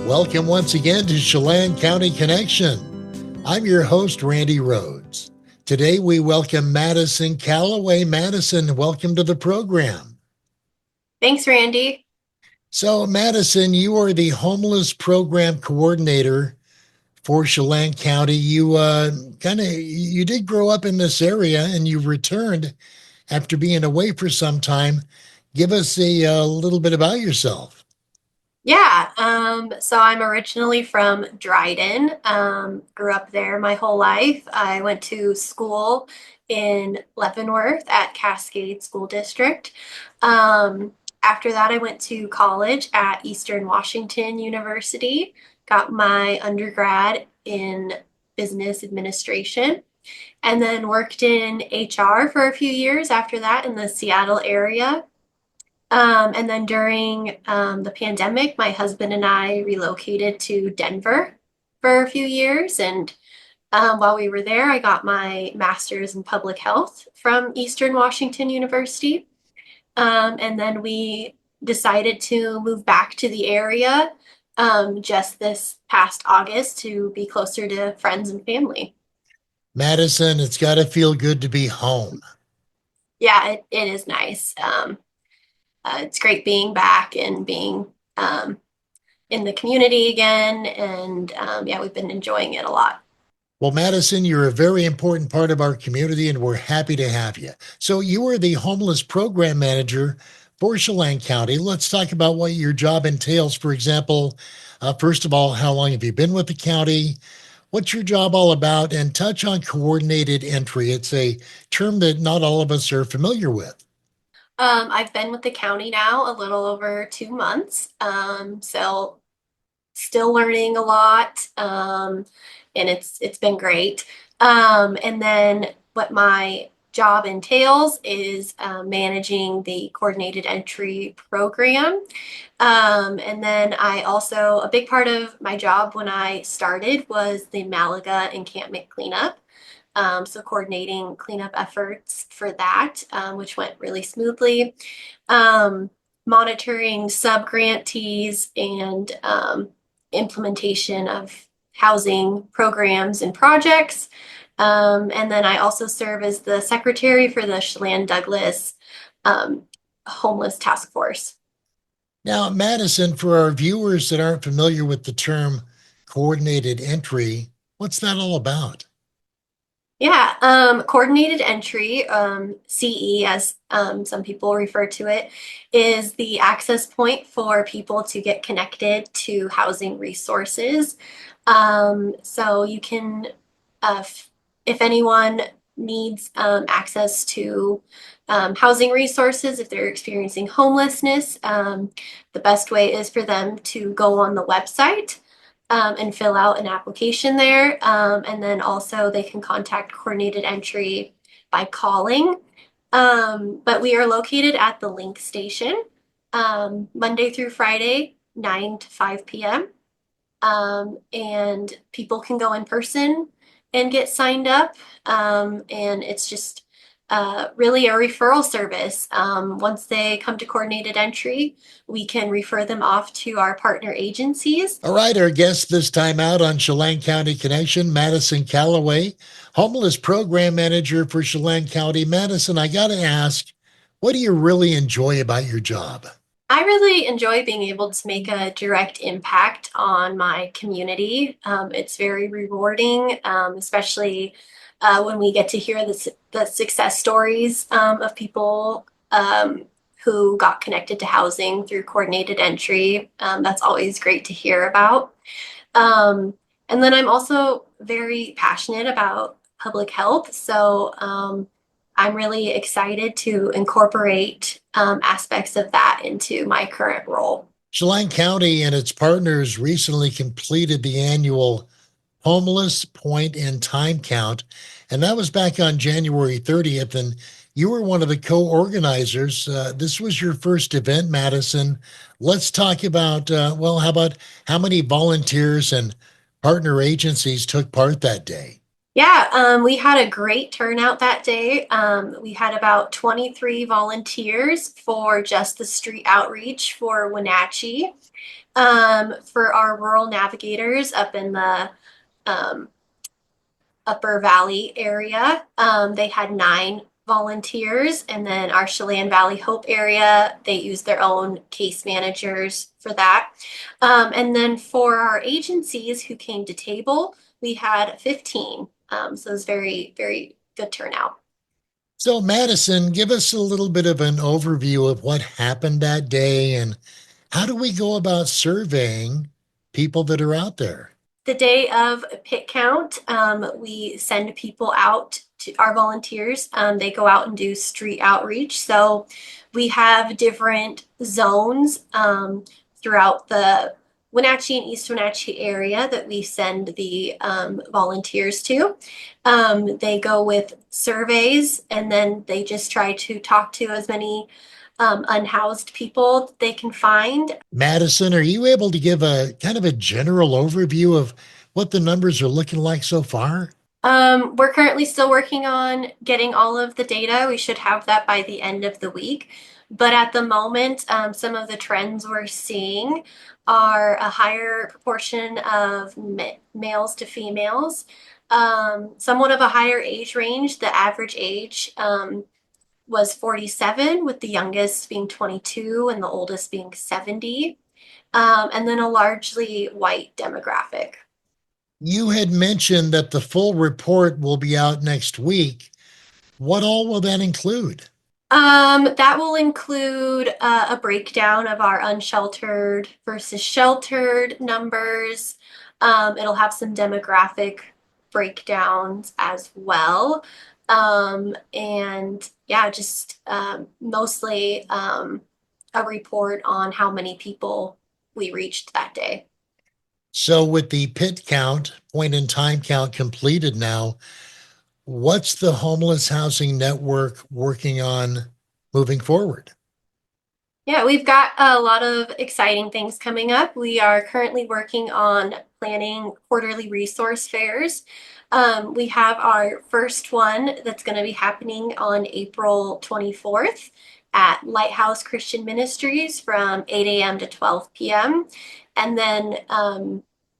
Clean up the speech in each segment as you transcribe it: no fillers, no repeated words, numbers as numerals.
Welcome once again to Chelan County Connection. I'm your host, Randy Rhodes. Today we welcome Madison Calloway. Madison, welcome to the program. Thanks, Randy. So, Madison, you are the homeless program coordinator for Chelan County. You did grow up in this area and you returned after being away for some time. Give us a little bit about yourself. So I'm originally from Dryden. Grew up there my whole life. I went to school in Leavenworth at Cascade School District. After that, I went to college at Eastern Washington University, got my undergrad in business administration, and then worked in HR for a few years after that in the Seattle area. And then during the pandemic, my husband and I relocated to Denver for a few years. And while we were there, I got my master's in public health from Eastern Washington University. And then we decided to move back to the area just this past August to be closer to friends and family. Madison, it's got to feel good to be home. Yeah, it is nice. It's great being back and being in the community again. And yeah, we've been enjoying it a lot. Well, Madison, you're a very important part of our community, and we're happy to have you. So, you are the homeless program manager for Chelan County. Let's talk about what your job entails. For example, first of all, how long have you been with the county? What's your job all about? And touch on coordinated entry. It's a term that not all of us are familiar with. I've been with the county now a little over 2 months. So still learning a lot. And it's been great. And then what my job entails is managing the coordinated entry program. And then I also, a big part of my job when I started was the Malaga encampment cleanup. So coordinating cleanup efforts for that, which went really smoothly. Monitoring sub-grantees and implementation of housing programs and projects. And then I also serve as the secretary for the Chelan Douglas Homeless Task Force. Now, Madison, for our viewers that aren't familiar with the term coordinated entry, what's that all about? Yeah, coordinated entry, CE as some people refer to it, is the access point for people to get connected to housing resources. So you can, if anyone needs access to housing resources, if they're experiencing homelessness, the best way is for them to go on the website and fill out an application there. And then also they can contact coordinated entry by calling. But we are located at the Link Station Monday through Friday, 9 to 5 p.m. And people can go in person and get signed up. And it's just really a referral service. Once they come to coordinated entry, we can refer them off to our partner agencies. All right, our guest this time out on Chelan County Connection, Madison Calloway, homeless program manager for Chelan County. Madison, I got to ask, what do you really enjoy about your job? I really enjoy being able to make a direct impact on my community. It's very rewarding, especially when we get to hear the success stories of people who got connected to housing through coordinated entry. That's always great to hear about. And then I'm also very passionate about public health. So I'm really excited to incorporate aspects of that into my current role. Chelan County and its partners recently completed the annual Homeless Point in Time Count, and that was back on January 30th. And you were one of the co-organizers. This was your first event, Madison. Let's talk about, how about how many volunteers and partner agencies took part that day? Yeah, we had a great turnout that day. We had about 23 volunteers for just the street outreach for Wenatchee. For our rural navigators up in the um, Upper Valley area, they had 9 volunteers. And then our Chelan Valley Hope area, they used their own case managers for that. And then for our agencies who came to table, we had 15. So it was very, very good turnout. So, Madison, give us a little bit of an overview of what happened that day and how do we go about surveying people that are out there? The day of pit count, we send people out to our volunteers. They go out and do street outreach. So we have different zones throughout the Wenatchee and East Wenatchee area that we send the volunteers to. They go with surveys and then they just try to talk to as many unhoused people they can find. Madison, are you able to give a kind of a general overview of what the numbers are looking like so far? We're currently still working on getting all of the data. We should have that by the end of the week. But at the moment, some of the trends we're seeing are a higher proportion of males to females, somewhat of a higher age range. The average age was 47, with the youngest being 22 and the oldest being 70, and then a largely white demographic. You had mentioned that the full report will be out next week. What all will that include? That will include a breakdown of our unsheltered versus sheltered numbers. It'll have some demographic breakdowns as well. And yeah, just mostly a report on how many people we reached that day. So, with the pit count, point in time count completed now, what's the homeless housing network working on moving forward? Yeah, we've got a lot of exciting things coming up. We are currently working on planning quarterly resource fairs. We have our first one that's going to be happening on April 24th at Lighthouse Christian Ministries from 8 a.m. to 12 p.m. And then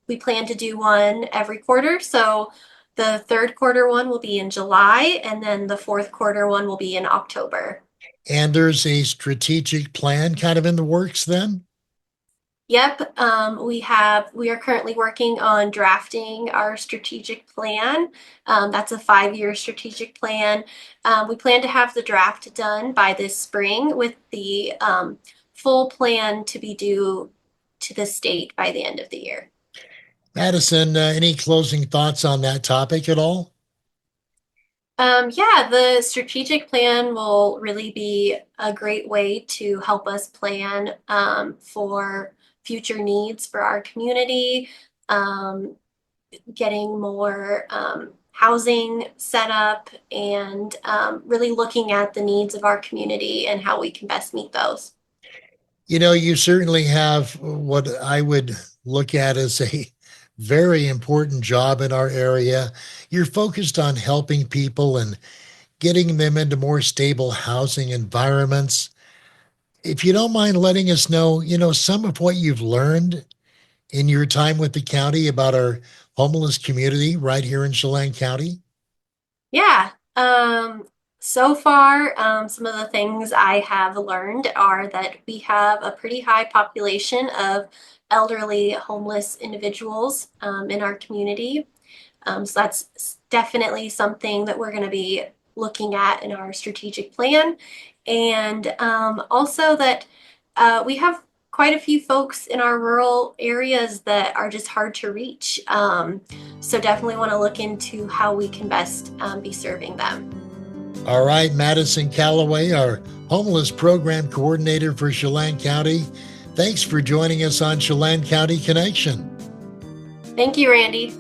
we plan to do one every quarter. So the third quarter one will be in July, and then the fourth quarter one will be in October. And there's a strategic plan kind of in the works then? Yep, we are currently working on drafting our strategic plan. That's a 5-year strategic plan. We plan to have the draft done by this spring with the full plan to be due to the state by the end of the year. Madison, any closing thoughts on that topic at all? Yeah, the strategic plan will really be a great way to help us plan for future needs for our community, um, getting more housing set up, and really looking at the needs of our community and how we can best meet those. You know, you certainly have what I would look at as a very important job in our area. You're focused on helping people and getting them into more stable housing environments. If you don't mind letting us know, some of what you've learned in your time with the county about our homeless community right here in Chelan County. Yeah. So far, some of the things I have learned are that we have a pretty high population of elderly homeless individuals in our community. So that's definitely something that we're going to be looking at in our strategic plan. And also that we have quite a few folks in our rural areas that are just hard to reach. So definitely want to look into how we can best be serving them. All right, Madison Calloway, our homeless program coordinator for Chelan County. Thanks for joining us on Chelan County Connection. Thank you, Randy.